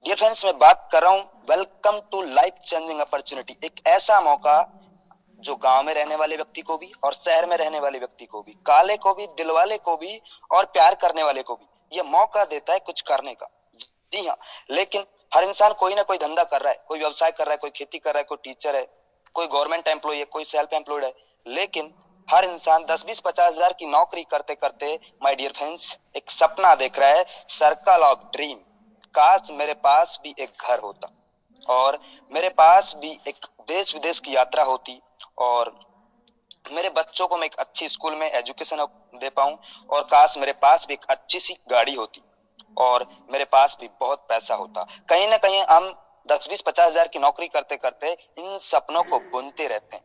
Dear friends, मैं बात कर रहा हूँ welcome to life changing opportunity. एक ऐसा मौका जो गांव में रहने वाले व्यक्ति को भी और शहर में रहने वाले व्यक्ति को भी, काले को भी, दिलवाले को भी और प्यार करने वाले को भी ये मौका देता है कुछ करने का। जी हाँ, लेकिन हर इंसान कोई ना कोई धंधा कर रहा है, कोई व्यवसाय कर रहा है, कोई खेती कर रहा है, कोई टीचर है, कोई गवर्नमेंट एम्प्लॉय है, कोई सेल्फ एम्प्लॉयड है। लेकिन हर इंसान 10-20-50 हजार की नौकरी करते करते, माय डियर फ्रेंड्स, एक सपना देख रहा है, सर्कल ऑफ ड्रीम। काश मेरे पास भी एक घर होता और मेरे पास भी एक देश विदेश की यात्रा होती और मेरे बच्चों को मैं एक अच्छी स्कूल में एजुकेशन दे पाऊं, और काश मेरे पास भी एक अच्छी सी गाड़ी होती और मेरे पास भी बहुत पैसा होता। कहीं ना कहीं हम 10-20-50 हजार की नौकरी करते करते इन सपनों को बुनते रहते हैं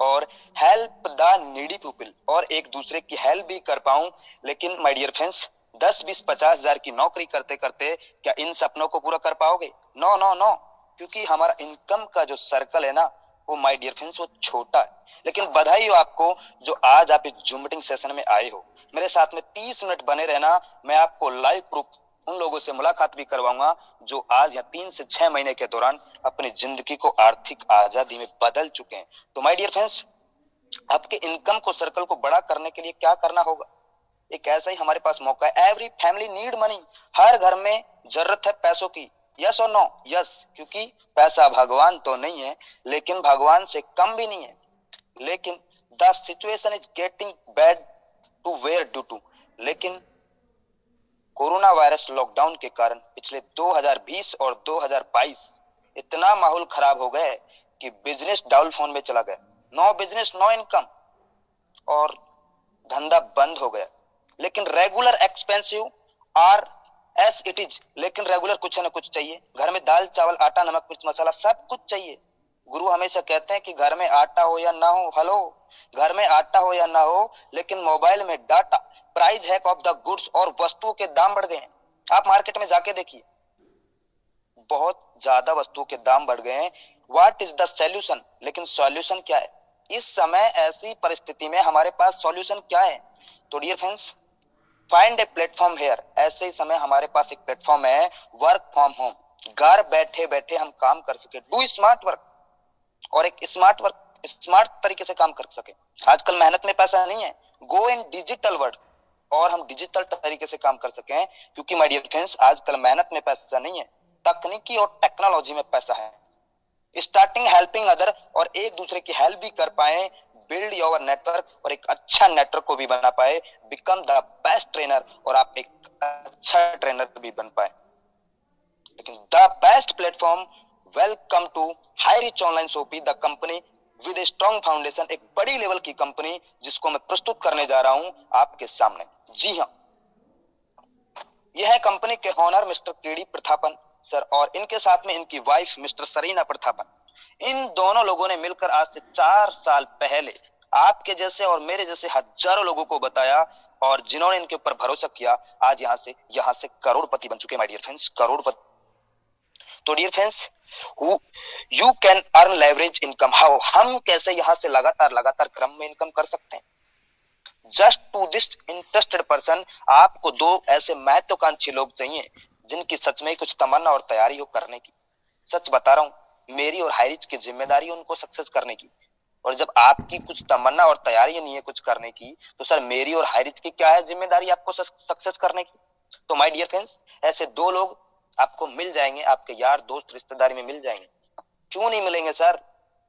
और हेल्प द नीडी पीपल और एक दूसरे की हेल्प भी कर पाऊं। लेकिन माय डियर फ्रेंड्स, 10-20-50 हजार की नौकरी करते करते क्या इन सपनों को पूरा कर पाओगे? नो नो नो, क्योंकि हमारा इनकम का जो सर्कल है ना, वो माय डियर फ्रेंड्स वो छोटा है। लेकिन बधाई हो आपको जो आज आप इस जूम मीटिंग सेशन में आए हो। मेरे साथ में 30 मिनट बने रहना, मैं आपको लाइव प्रूफ उन लोगों से मुलाकात भी करवाऊंगा जो आज या 3 से 6 महीने के दौरान अपनी जिंदगी को आर्थिक आजादी में बदल चुके हैं। तो माय डियर फ्रेंड्स, आपके इनकम को सर्कल को बड़ा करने के लिए क्या करना होगा? एक ऐसा ही हमारे पास मौका है। Every family need money. हर घर में जरूरत है पैसों की। यस और नो? यस, क्योंकि पैसा भगवान तो नहीं है, लेकिन भगवान से कम भी नहीं है। लेकिन the situation is getting bad to where do to. लेकिन कोरोना वायरस लॉकडाउन के कारण पिछले 2020 और 2022 इतना माहौल खराब हो गया कि बिजनेस डाउन फोन में चला गया। नो बिजनेस नो इनकम और धंधा बंद हो गया। लेकिन regular expensive R S it is. लेकिन रेगुलर कुछ ना कुछ चाहिए। घर में दाल चावल आटा नमक मिर्च मसाला सब कुछ चाहिए। गुरु हमेशा कहते हैं कि घर में आटा हो या ना हो, हेलो, घर में आटा हो या ना हो, लेकिन मोबाइल में data, price hack of the goods और वस्तुओं के दाम बढ़ गए हैं। आप मार्केट में जाके देखिए, बहुत ज्यादा वस्तुओं के दाम बढ़ गए हैं। What is the solution? लेकिन सॉल्यूशन क्या है इस समय? ऐसी परिस्थिति में हमारे पास सॉल्यूशन क्या है? तो dear friends, find a platform here. ऐसे ही समय हमारे पास एक प्लेटफॉर्म है, वर्क फ्रॉम होम। घर बैठे बैठे हम काम कर सके, डू स्मार्ट वर्क, और एक स्मार्ट तरीके से काम कर सके। आजकल मेहनत में पैसा नहीं है, गो इन डिजिटल वर्ल्ड और हम डिजिटल तरीके से काम कर सकें। क्योंकि माय डियर फ्रेंड्स, आजकल मेहनत में पैसा नहीं है, तकनीकी और टेक्नोलॉजी में पैसा है। स्टार्टिंग हेल्पिंग अदर, और एक दूसरे की हेल्प भी कर पाए, बिल्ड योर नेटवर्क और एक अच्छा नेटवर्क को भी बना पाए, बिकम द बेस्ट ट्रेनर और आप एक अच्छा ट्रेनर भी बन पाए। लेकिन the best platform, welcome to Hi Rich Online Shoppe, the company with a strong foundation. एक बड़ी लेवल की कंपनी जिसको मैं प्रस्तुत करने जा रहा हूं आपके सामने। जी हाँ, यह है कंपनी के owner mister KD Prathapan sir और इनके साथ में इनकी वाइफ मिस्टर सरीना प्रथापन। इन दोनों लोगों ने मिलकर आज से 4 साल पहले आपके जैसे और मेरे जैसे हजारों लोगों को बताया, और जिन्होंने इनके ऊपर भरोसा किया आज यहाँ से करोड़पति बन चुके हैं। माय डियर फ्रेंड्स, करोड़पति। तो dear friends, you can earn leverage income. How? हम कैसे यहाँ से लगातार लगातार क्रम में इनकम कर सकते हैं? Just to this interested person, आपको दो ऐसे महत्वाकांक्षी लोग चाहिए जिनकी सच में कुछ तमन्ना और तैयारी हो करने की। सच बता रहा हूं, मेरी और हाइरिच की जिम्मेदारी उनको सक्सेस करने की। और जब आपकी कुछ तमन्ना और तैयारी नहीं है कुछ करने की, तो सर मेरी और हाइरिच की क्या है जिम्मेदारी आपको सक्सेस करने की? तो माय डियर फ्रेंड्स, ऐसे दो लोग आपको मिल जाएंगे, आपके यार दोस्त रिश्तेदारी में मिल जाएंगे। क्यों नहीं मिलेंगे सर?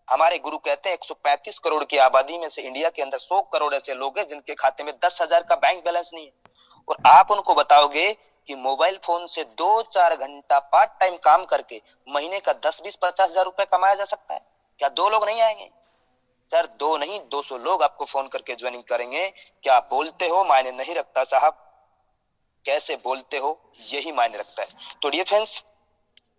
हमारे गुरु कहते हैं 135 करोड़ की आबादी में से इंडिया के अंदर 100 करोड़ ऐसे लोग हैं जिनके खाते में 10,000 का बैंक बैलेंस नहीं है। और आप उनको बताओगे कि मोबाइल फोन से 2-4 घंटा पार्ट टाइम काम करके महीने का 10-20-50 हजार रुपए कमाया जा सकता है, क्या दो लोग नहीं आएंगे? सर दो नहीं, 200 लोग आपको फोन करके ज्वाइनिंग करेंगे। क्या बोलते हो मायने नहीं रखता साहब, कैसे बोलते हो यही मायने रखता है। तो डियर फ्रेंड्स,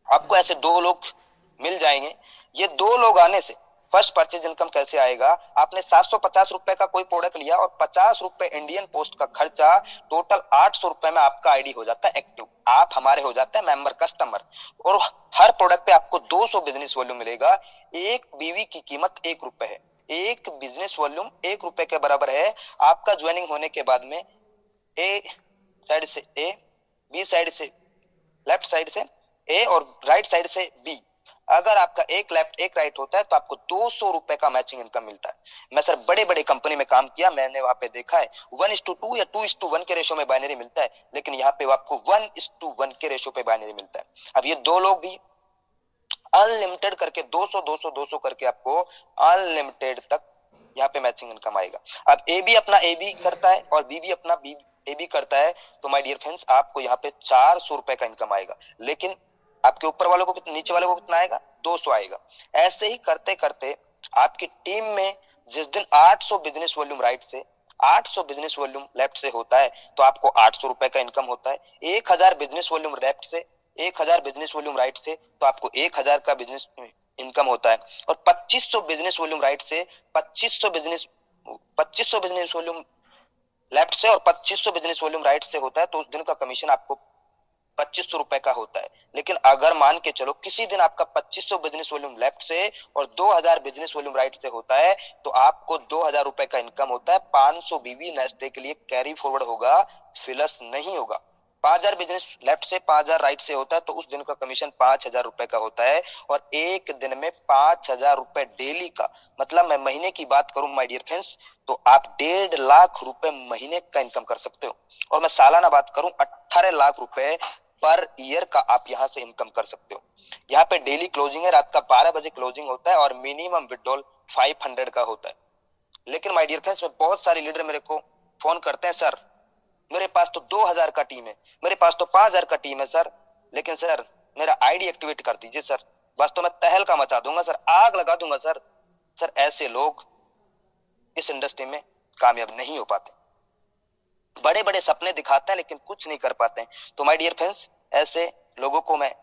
आपको ऐसे दो लोग मिल जाएंगे। ये दो लोग आने से फर्स्ट परचेज इनकम कैसे आएगा? आपने 750 रुपए का कोई प्रोडक्ट लिया और 50 रुपए इंडियन पोस्ट का खर्चा, टोटल 800 रुपए में आपका आईडी हो जाता है एक्टिव, आप हमारे हो जाते हैं मेंबर कस्टमर। और हर प्रोडक्ट पे आपको 200 बिजनेस वॉल्यूम मिलेगा। एक बीवी की कीमत 1 रुपए है, एक बिजनेस वॉल्यूम 1 रुपए के बराबर है। आपका ज्वाइनिंग होने के बाद में ए साइड से ए, बी साइड से, लेफ्ट साइड से ए और राइट साइड से बी। अगर आपका एक लेफ्ट एक राइट होता है तो आपको 200 रुपए का मैचिंग इनकम मिलता है। मैं सर बड़े बड़े कंपनी में काम किया, मैंने वहां पे देखा है 1:2 या 2:1 के रेशो में बाइनरी मिलता है, लेकिन यहाँ पे आपको 1:1 के रेशो पे बाइनरी मिलता है। अब ये दो लोग भी अनलिमिटेड करके 200 200 200 करके आपको अनलिमिटेड तक यहाँ पे मैचिंग इनकम आएगा। अब ए भी अपना ए बी करता है और बी भी अपना बी ए बी करता है, तो माय डियर फ्रेंड्स आपको यहाँ पे 400 रुपए का इनकम आएगा। लेकिन आपके ऊपर वालों को नीचे वालों को कितना आएगा? 200 आएगा। ऐसे ही करते करते आपकी टीम में जिस दिन 800 बिजनेस वॉल्यूम राइट से 800 बिजनेस वॉल्यूम लेफ्ट से होता है तो आपको 800 रुपए का इनकम होता है। 1000 बिजनेस वॉल्यूम लेफ्ट से 1000 बिजनेस वॉल्यूम राइट से तो आपको 1000 का बिजनेस इनकम होता है। और 2500 बिजनेस वॉल्यूम राइट से 2500 बिजनेस वॉल्यूम लेफ्ट से और 2500 बिजनेस वॉल्यूम राइट से होता है तो उस दिन का कमीशन आपको 2500 रुपए का होता है। लेकिन अगर मान के चलो किसी दिन आपका 2500 बिजनेस वॉल्यूम लेफ्ट से और 2000 बिजनेस वॉल्यूम राइट से होता है तो आपको 2000 रुपए का इनकम होता है। 500 बीवी नेक्स्ट डे के लिए कैरी फॉरवर्ड होगा, फिलस नहीं होगा। 5000 बिजनेस लेफ्ट से 5000 राइट से होता है तो उस दिन का कमीशन 5000 रुपए का होता है। और एक दिन में 5000 रुपए डेली का, मतलब मैं महीने की बात करूं माय डियर फ्रेंड्स तो आप 1.5 लाख रुपए महीने का इनकम कर सकते हो। और मैं सालाना बात करूं 18 लाख रुपए पर ईयर का आप यहां से इनकम कर सकते हो। यहाँ पे डेली क्लोजिंग है, रात का 12 बजे क्लोजिंग होता है और मिनिमम विड्रॉल 500 का होता है। लेकिन माय डियर फ्रेंड्स में बहुत सारे लीडर मेरे को फोन करते हैं, सर मेरे पास तो 2000 का टीम है, मेरे पास तो 5000 का टीम है सर, लेकिन सर मेरा आईडी एक्टिवेट कर दीजिए सर, बस तो मैं तहलका मचा दूंगा सर, आग लगा दूंगा सर। सर ऐसे लोग इस इंडस्ट्री में कामयाब नहीं हो पाते। बड़े बड़े सपने दिखाते हैं लेकिन कुछ नहीं कर पाते हैं। तो माय डियर फ्रेंड्स ऐसे लोगों को मैं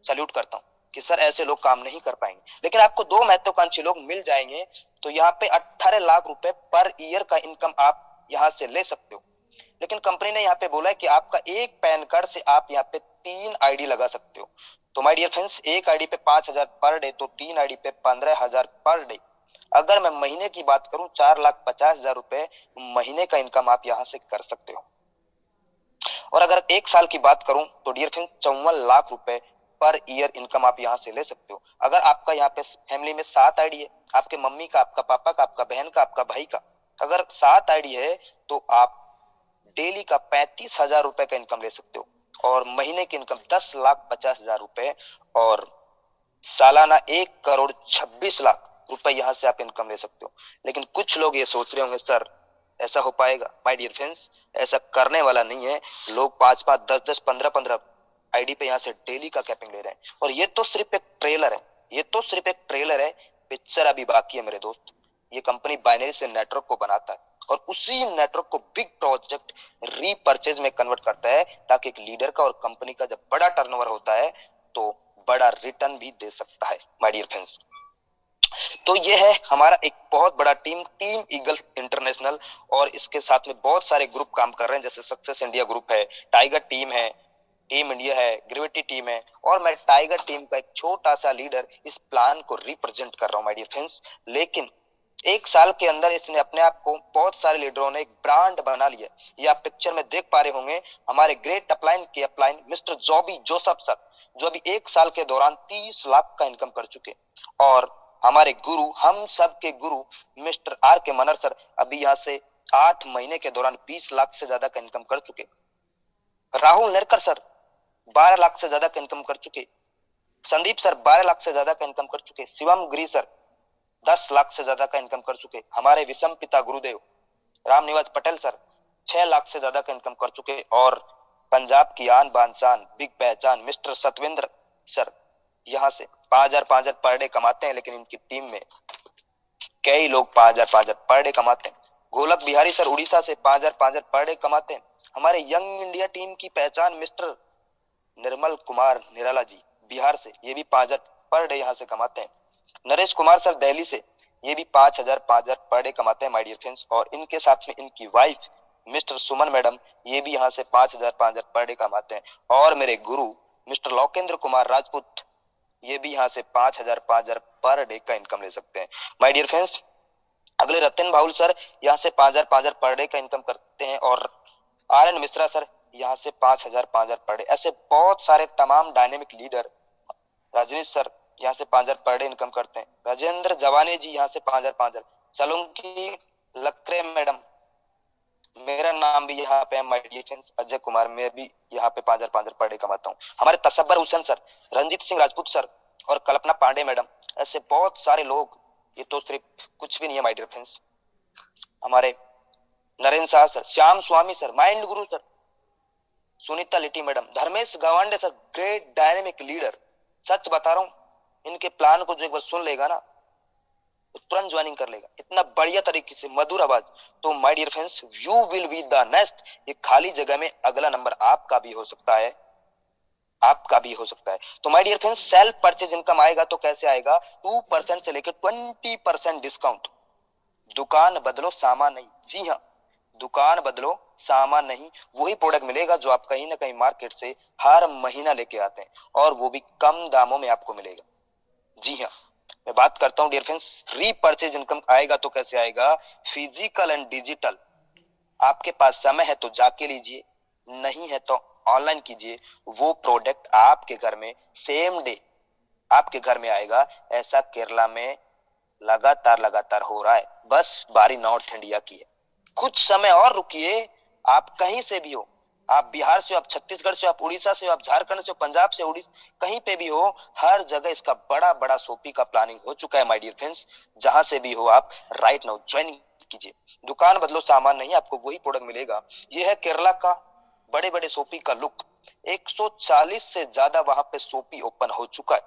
सल्यूट करता हूं कि सर ऐसे लोग काम नहीं कर पाएंगे। लेकिन आपको दो महत्वाकांक्षी लोग मिल जाएंगे तो यहाँ पे 18 लाख रुपए पर ईयर का इनकम आप यहाँ से ले सकते हो। लेकिन कंपनी ने यहाँ पे बोला है कि आपका एक पैन कार्ड से आप यहाँ पे 3 आईडी लगा सकते हो। तो माय डियर फ्रेंड्स एक आईडी पे 5000 पर डे तो 3 आईडी पे 15000 पर डे। अगर मैं महीने की बात करूं 4,50,000 रुपए महीने का इनकम आप यहाँ से कर सकते हो। और अगर एक साल की बात करूं तो डियर फ्रेंड्स 54 लाख रुपए पर ईयर इनकम आप यहाँ से ले सकते हो। अगर आपका यहाँ पे फैमिली में 7 आईडी है, आपके मम्मी का, आपका पापा का, आपका बहन का, आपका भाई का, अगर 7 आईडी है तो आप डेली का 35,000 रुपए का इनकम ले सकते हो और महीने की इनकम 10,50,000 रुपए और सालाना 1,26,00,000 रुपए यहाँ से आप इनकम ले सकते हो। लेकिन कुछ लोग ये सोच रहे होंगे सर ऐसा हो पाएगा? माय डियर फ्रेंड्स ऐसा करने वाला नहीं है। लोग 5-5 10-10 15-15 आईडी पे यहाँ से डेली का कैपिंग ले रहे हैं। और ये तो सिर्फ एक ट्रेलर है, ये तो सिर्फ एक ट्रेलर है, पिक्चर अभी बाकी है मेरे दोस्त। ये कंपनी बाइनरी से नेटवर्क को बनाता है और उसी नेटवर्क को बिग प्रोजेक्ट रीपर्चेज में कन्वर्ट करता है ताकि एक लीडर का और कंपनी का जब बड़ा टर्नओवर होता है तो बड़ा रिटर्न भी दे सकता है माय डियर फ्रेंड्स। तो ये है हमारा एक बहुत बड़ा टीम ईगल इंटरनेशनल। और इसके साथ में बहुत सारे ग्रुप काम कर रहे हैं, जैसे सक्सेस इंडिया ग्रुप है, टाइगर टीम है, टीम इंडिया है, ग्रेविटी टीम है। और मैं टाइगर टीम का एक छोटा सा लीडर इस प्लान को रिप्रेजेंट कर रहा हूं माय डियर फ्रेंड्स। लेकिन एक साल के अंदर इसने अपने आप को बहुत सारे लीडरों ने एक ब्रांड बना लिया। ये आप पिक्चर में देख पा रहे होंगे हमारे ग्रेट अपलाइन के अपलाइन मिस्टर जॉबी जोसेफ सर, जो अभी एक साल के दौरान 30 लाख का इनकम कर चुके। और हमारे गुरु, हम सब के गुरु मिस्टर आर के मनर सर अभी यहाँ से 8 महीने के दौरान 20 लाख से ज्यादा का इनकम कर चुके। राहुल नेरकर सर 12 लाख से ज्यादा का इनकम कर चुके। संदीप सर 12 लाख से ज्यादा का इनकम कर चुके। शिवम गिरी सर 10 लाख से ज्यादा का इनकम कर चुके। हमारे विषम पिता गुरुदेव राम निवास पटेल सर 6 लाख से ज्यादा का इनकम कर चुके। और पंजाब की आन बान शान बिग पहचान मिस्टर सतविंद्र सर यहाँ से 5,000 पर डे कमाते हैं। लेकिन इनकी टीम में कई लोग 5,000 पर डे कमाते हैं। गोलक बिहारी सर उड़ीसा से 5,000 पर डे कमाते हैं। हमारे यंग इंडिया टीम की पहचान मिस्टर निर्मल कुमार निराला जी बिहार से, ये भी 5,000 पर डे यहाँ से कमाते हैं। नरेश कुमार सर दिल्ली से, ये भी 5,000 पर डे कमाते हैं माय डियर फ्रेंड्स। और इनके साथ में इनकी वाइफ मिस्टर सुमन मैडम, ये भी यहाँ से 5,000 पर डे कमाते हैं। और मेरे गुरु मिस्टर लोकेंद्र कुमार राजपूत, ये भी यहाँ से 5,000 पर डे का इनकम ले सकते हैं माय डियर फ्रेंड्स। अगले रतन बाउल सर यहाँ से 5,000 पर डे का इनकम करते हैं। और आर एन मिश्रा सर यहाँ से 5,000 पर डे। ऐसे बहुत सारे तमाम डायनेमिक लीडर, रजनीश सर यहाँ से 5,000 पर डे इनकम करते हैं, राजेंद्र जवाने जी यहाँ से 5,000 सलोंकी लक्रे मैडम, मेरा नाम भी यहाँ पे my dear friends Ajay Kumar, मैं भी यहाँ पे 5,000 पर डे कमाता हूँ। हमारे तसब्बर हुसैन सर, रंजीत सिंह राजपूत सर और कल्पना पांडे मैडम, ऐसे बहुत सारे लोग, ये तो सिर्फ कुछ भी नहीं है माय डियर फ्रेंड्स। हमारे Narendra Shah sir, Shyam Swami sir, mind guru sir, Sunita Litti madam, Dharmesh Gawande sir, great dynamic leader. सच बता रहा हूँ, इनके प्लान को जो एक बार सुन लेगा ना तो तुरंत ज्वाइनिंग कर लेगा, इतना बढ़िया तरीके से मधुर आवाज। तो my dear friends, you will be the next. ये खाली जगह में अगला नंबर आपका भी हो सकता है, आपका भी हो सकता है। तो my dear friends, self purchase income आएगा तो कैसे आएगा? 2% से लेकर 20% डिस्काउंट। दुकान बदलो सामान नहीं, जी हाँ, दुकान बदलो सामान नहीं, वही प्रोडक्ट मिलेगा जो आप कहीं ना कहीं मार्केट से हर महीना लेके आते हैं, और वो भी कम दामों में आपको मिलेगा। जी हाँ, मैं बात करता हूँ डियर फ्रेंड्स, रीपरचेज इनकम आएगा तो कैसे आएगा? Physical and digital. आपके पास समय है तो जाके लीजिए, नहीं है तो ऑनलाइन कीजिए, वो प्रोडक्ट आपके घर में सेम डे आपके घर में आएगा। ऐसा केरला में लगातार लगातार हो रहा है, बस बारी नॉर्थ इंडिया की है। कुछ समय और रुकिए, आप कहीं से भी हो, आप बिहार से हो, आप छत्तीसगढ़ से हो, आप उड़ीसा से हो, आप झारखंड से हो, पंजाब से, उड़ीसा, कहीं पे भी हो, हर जगह इसका बड़ा बड़ा सोपी का प्लानिंग हो चुका है माय डियर फ्रेंड्स। जहां से भी हो आप राइट नाउ ज्वाइन कीजिए। दुकान बदलो सामान नहीं, आपको वही प्रोडक्ट मिलेगा। ये है केरला का बड़े बड़े सोपी का लुक। 140 से ज्यादा वहां पे सोपी ओपन हो चुका है।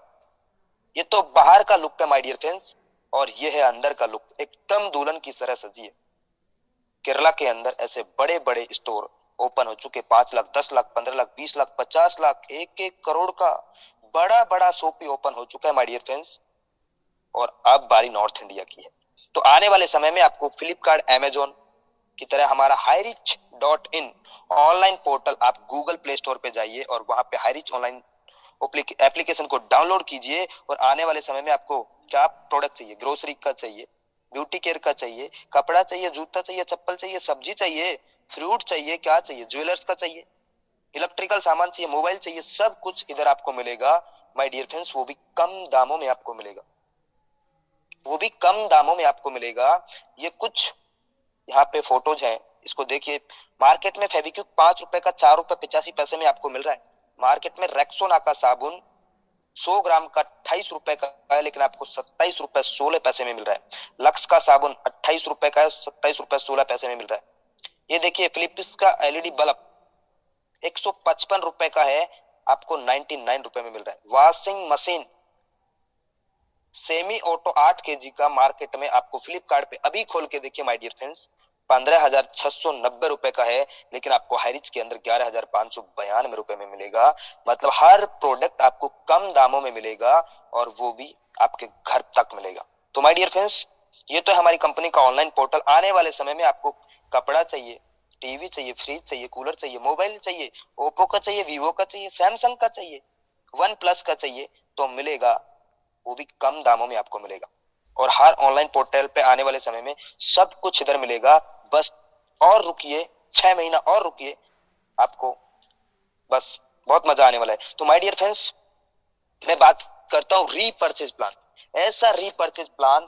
ये तो बाहर का लुक है माय डियर फ्रेंड्स, और ये है अंदर का लुक, एकदम दुल्हन की तरह सजी है। केरला के अंदर ऐसे बड़े बड़े स्टोर ओपन हो चुके, 5 लाख, 10 लाख, 15 लाख, 20 लाख, 50 लाख, 1-1 करोड़ का बड़ा बड़ा शॉपी ओपन हो चुका है माय डियर फ्रेंड्स। और अब बारी नॉर्थ इंडिया की है। तो आने वाले समय में आपको फ्लिपकार्ट, अमेजोन की तरह हमारा हाईरिच.इन ऑनलाइन पोर्टल, आप गूगल प्ले स्टोर पे जाइए और वहां पे हाईरिच ऑनलाइन एप्लीकेशन को डाउनलोड कीजिए। और आने वाले समय में आपको क्या प्रोडक्ट चाहिए, ग्रोसरी का चाहिए, ब्यूटी केयर का चाहिए, कपड़ा चाहिए, जूता चाहिए, चप्पल चाहिए, सब्जी चाहिए, फ्रूट चाहिए, क्या चाहिए, ज्वेलर्स का चाहिए, इलेक्ट्रिकल सामान चाहिए, मोबाइल चाहिए, सब कुछ इधर आपको मिलेगा माय डियर फ्रेंड्स। वो भी कम दामों में आपको मिलेगा, वो भी कम दामों में आपको मिलेगा। ये कुछ यहाँ पे फोटोज हैं, इसको देखिए। मार्केट में फेविक्विक 5 रुपए का 4 रुपए 85 पैसे में आपको मिल रहा है। मार्केट में रेक्सोना का साबुन 100 ग्राम का 28 रुपए का है, लेकिन आपको 27 रुपए 16 पैसे में मिल रहा है। लक्स का साबुन 28 रुपए का है, 27 रुपए 16 पैसे में मिल रहा है। ये देखिए फिलिप्स का एलईडी बल्ब 155 रुपए का है, आपको 99 रुपए में मिल रहा है। Washing machine semi auto 8 kg का मार्केट में आपको फ्लिपकार्ट पे अभी खोल के देखिए माय डियर फ्रेंड्स, 15,690 रुपए का है, लेकिन आपको हाईरिच के अंदर 11,592 रुपए में मिलेगा। मतलब हर प्रोडक्ट आपको कम दामों में मिलेगा, और वो भी आपके घर तक मिलेगा। तो माय डियर फ्रेंड्स, ये तो है हमारी कंपनी का ऑनलाइन पोर्टल। आने वाले समय में आपको कपड़ा चाहिए, टीवी चाहिए, फ्रिज चाहिए, कूलर चाहिए, मोबाइल चाहिए, ओप्पो का चाहिए, वीवो का चाहिए, सैमसंग का चाहिए, वन प्लस का चाहिए, तो मिलेगा, वो भी कम दामों में आपको मिलेगा। और हर ऑनलाइन पोर्टल पे आने वाले समय में सब कुछ इधर मिलेगा। बस और रुकिए, 6 महीना और रुकिए, आपको बस बहुत मजा आने वाला है। तो माय डियर फ्रेंड्स, मैं बात करता हूं रीपरचेज प्लान। ऐसा रीपरचेज प्लान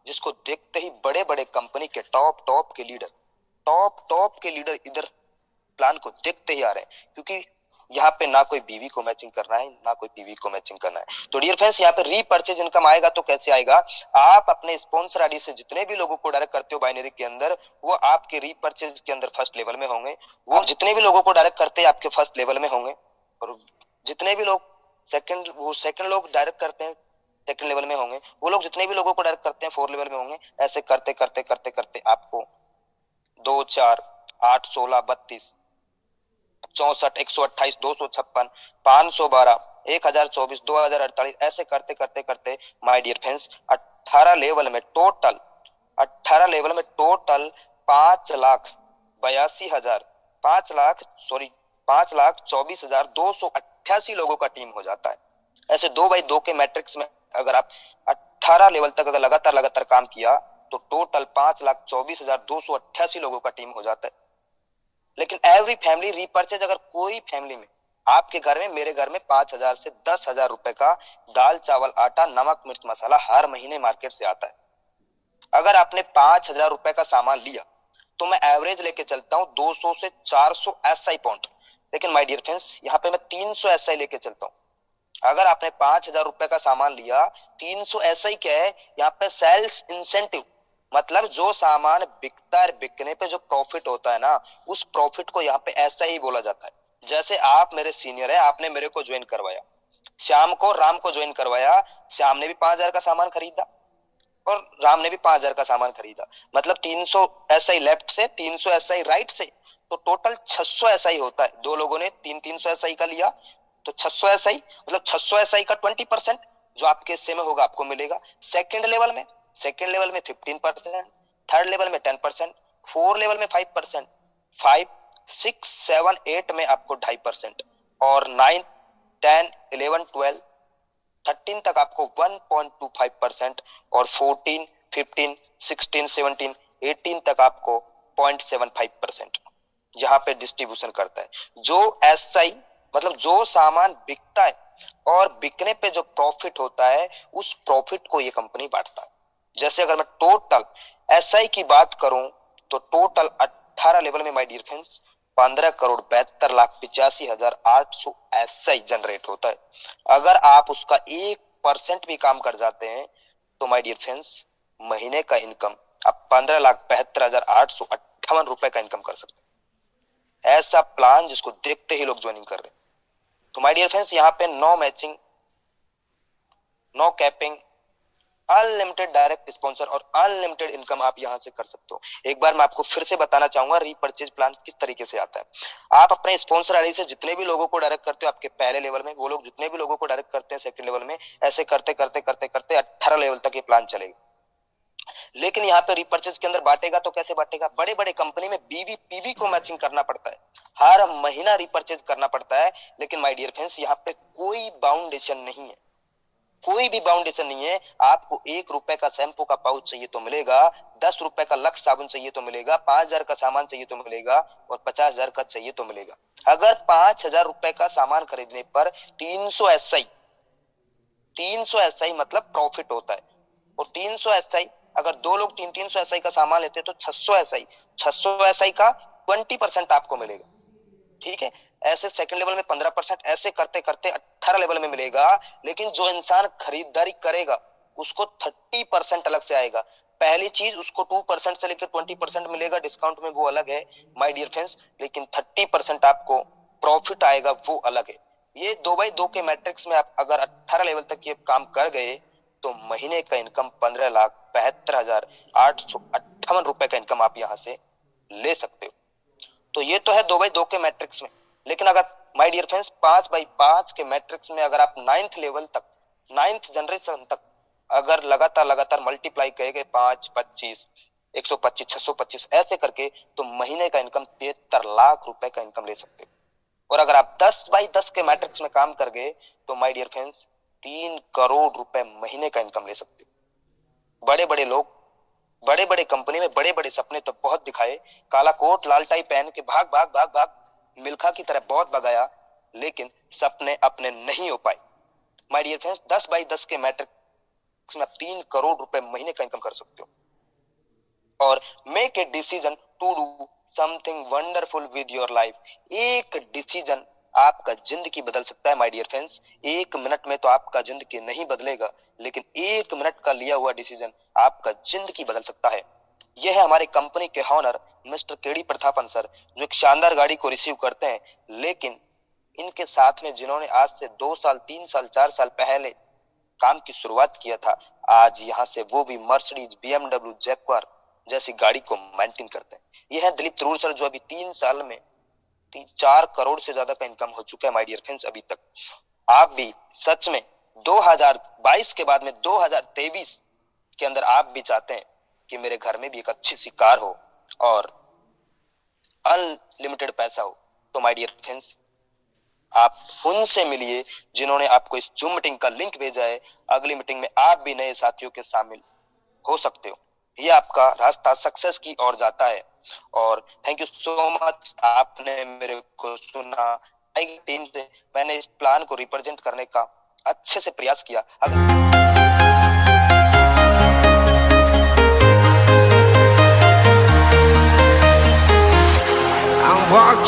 जिसको देखते ही बड़े बड़े कंपनी के टॉप टॉप के लीडर इधर प्लान को देखते ही आ रहे हैं, क्योंकि यहाँ पे ना कोई बीवी को मैचिंग करना है, ना कोई पीवी को मैचिंग करना है। तो डियर फ्रेंड्स, यहाँ पे रीपरचेज इनकम आएगा तो कैसे आएगा? आप अपने स्पॉन्सर आईडी से जितने भी लोगों को डायरेक्ट करते हो बाइनरी के अंदर, वो आपके रीपरचेज के अंदर फर्स्ट लेवल में होंगे। वो जितने भी लोगों को डायरेक्ट करते हैं आपके फर्स्ट लेवल में होंगे, और जितने भी लोग सेकंड लोग डायरेक्ट करते हैं सेकंड लेवल में होंगे। वो लोग जितने भी लोगों को डायरेक्ट करते हैं 4 लेवल में होंगे। ऐसे करते करते करते करते आपको 2, 4, 8, 16, 32, 64, 128, 256, 512, 1024, 2048, ऐसे करते करते करते माय डियर फ्रेंड्स 18 लेवल में टोटल 5,82,000 5,24,288 लोगों का टीम हो जाता है। ऐसे 2x2 के मैट्रिक्स में अगर आप 18 लेवल तक अगर लगातार लगातार काम किया तो टोटल 5,24,288 लोगों का टीम हो जाता है। लेकिन एवरी फैमिली रीपर्चेज, अगर कोई फैमिली में, आपके घर में, मेरे घर में 5,000 से 10,000 रुपए का दाल चावल आटा नमक मिर्च मसाला हर महीने मार्केट से आता है। अगर आपने 5,000 रुपए का सामान लिया तो मैं एवरेज लेके चलता हूँ 200 से 400 एसआई पॉइंट। लेकिन माय डियर फ्रेंड्स, यहाँ पे मैं 300 एसआई लेके चलता हूँ। अगर आपने 5,000 रुपए का सामान लिया, 300 एसआई क्या है यहाँ पे? Sales incentive. मतलब जो सामान बिकता है, बिकने पे जो प्रॉफिट होता है ना, उस प्रॉफिट को यहाँ पे ऐसा ही बोला जाता है। जैसे आप मेरे सीनियर है, आपने मेरे को ज्वाइन करवाया, श्याम को राम को ज्वाइन करवाया, श्याम ने भी 5,000 का सामान खरीदा और राम ने भी 5,000 का सामान खरीदा। मतलब 300 एसआई लेफ्ट से, 300 एसआई राइट से, तो टोटल 600 एसआई होता है। दो लोगों ने 300 एसआई का लिया तो 600 एसआई, मतलब 600 एसआई का 20% जो आपके हिस्से में होगा आपको मिलेगा। सेकंड लेवल में, 15%, थर्ड लेवल में 10%, फोर्थ लेवल में 5%, 5, 6, 7, 8 में आपको 2.5%, और 9, 10, 11, 12, 13 तक आपको 1.25%, और 14, 15, 16, 17, 18 तक आपको 0.75%, जहां पे डिस्ट्रीब्यूशन करता है। जो एसआई, मतलब जो सामान बिकता है और बिकने पे जो प्रॉफिट होता है, उस प्रॉफिट को ये कंपनी बांटता है। जैसे अगर मैं टोटल एसआई की बात करूं तो टोटल 18 लेवल में my dear friends 15,72,85,800 SI generate होता है। अगर आप उसका 1% भी काम कर जाते हैं तो माय डियर फ्रेंड्स महीने का इनकम आप 15,72,858 रुपए का इनकम कर सकते हैं। ऐसा प्लान जिसको देखते ही लोग ज्वाइनिंग कर रहे हैं। तो माय डियर फ्रेंड्स, यहाँ पे no matching, no capping, unlimited direct sponsor और अनलिमिटेड इनकम आप यहां से कर सकते हो। एक बार मैं आपको फिर से बताना चाहूंगा रीपर्चेज प्लान किस तरीके से आता है। आप अपने स्पॉन्सर आईडी से जितने भी लोगों को डायरेक्ट करते हो आपके पहले लेवल में, वो लोग जितने भी लोगों को डायरेक्ट करते हैं सेकंड लेवल में, ऐसे करते करते करते करते 18 लेवल तक ये प्लान चलेगा। लेकिन यहाँ पे रिपर्चेज के अंदर बांटेगा तो कैसे बांटेगा? बड़े बड़े कंपनी में बीवी पीवी को मैचिंग करना पड़ता है, हर महीना रिपर्चेज करना पड़ता है। लेकिन माय डियर फ्रेंड्स, यहाँ पे कोई बाउंडेशन नहीं है, कोई भी बाउंडेशन नहीं है। आपको 1 रुपए का शैम्पू का पाउच चाहिए तो मिलेगा, 10 रुपए का लक्स साबुन चाहिए तो मिलेगा, 5,000 का सामान चाहिए तो मिलेगा, और 50,000 का चाहिए तो मिलेगा। अगर 5,000 रुपए का सामान खरीदने पर 300 एसआई, 300 एसआई मतलब प्रॉफिट होता है। और 300 एसआई, अगर दो लोग 300 एसआई का सामान लेते हैं तो 600 एसआई, 600 एसआई का 20% आपको मिलेगा। ठीक है, ऐसे सेकंड लेवल में 15%, ऐसे करते करते 18 लेवल में मिलेगा। लेकिन जो इंसान खरीदारी करेगा उसको 30% अलग से आएगा। पहली चीज उसको 2% से लेकर 20% मिलेगा डिस्काउंट में, वो अलग है माय डियर फ्रेंड्स। लेकिन 30% आपको प्रॉफिट आएगा, वो अलग है। ये 2x2 के मैट्रिक्स में आप अगर 18 लेवल तक ये काम कर गए तो महीने का इनकम 15,72,858 रुपए का इनकम आप यहां से ले सकते हो। तो ये तो है 2x2 के मैट्रिक्स में। लेकिन अगर माय डियर फ्रेंड्स 5x5 के मैट्रिक्स में अगर आप 9th लेवल तक, 9th जनरेशन तक अगर लगातार लगातार मल्टीप्लाई करेंगे 5, 25, 125, 625 ऐसे करके, तो महीने का इनकम 73 लाख रुपए का इनकम ले सकते हो। और अगर आप 10x10 के मैट्रिक्स में काम कर गए तो माय डियर फ्रेंड्स 3 करोड़ रुपए महीने का इनकम ले सकते हो। बड़े बड़े लोग बड़े बड़े कंपनी में बड़े बड़े सपने तो बहुत दिखाए, काला कोट लाल टाई पहन के भाग भाग भाग भाग मिल्खा की तरह बहुत भगाया, लेकिन सपने अपने नहीं हो पाए। माय डियर फ्रेंड्स, 10x10 के मैट्रिक्स में 3 करोड़ रुपए महीने का इनकम कर सकते हो। और make a decision to do something wonderful with your life. एक डिसीजन आपका जिंदगी बदल सकता है माय डियर फ्रेंड्स। 1 मिनट में तो आपका जिंदगी नहीं बदलेगा, लेकिन 1 मिनट का लिया हुआ डिसीजन आपका जिंदगी बदल सकता है। यह है हमारे कंपनी के owner mister KD Prathapan sir, जो एक शानदार गाड़ी को रिसीव करते हैं। लेकिन इनके साथ में जिन्होंने आज से 2 साल 3 साल 4 साल पहले काम की शुरुआत किया था, आज यहाँ से वो भी मर्सिडीज BMW जैक्वार जैसी गाड़ी को मेंटेन करते हैं। यह है दिलीप तरूर सर, जो अभी 3 साल में 4 करोड़ से ज्यादा का इनकम हो चुका है माय डियर फ्रेंड्स अभी तक। आप भी सच में 2022 के बाद में 2023 के अंदर आप भी चाहते हैं कि मेरे घर में भी एक अच्छी सी कार हो और अनलिमिटेड पैसा हो, तो माय डियर फ्रेंड्स आप उनसे मिलिए जिन्होंने आपको इस जूम मीटिंग का लिंक भेजा है। अगली मीटिंग में आप भी नए साथियों के शामिल हो सकते हो। ये आपका रास्ता सक्सेस की ओर जाता है। और थैंक यू सो मच, आपने मेरे को सुना। टीम से मैंने इस प्लान को रिप्रेजेंट करने का अच्छे से प्रयास किया। I'm walking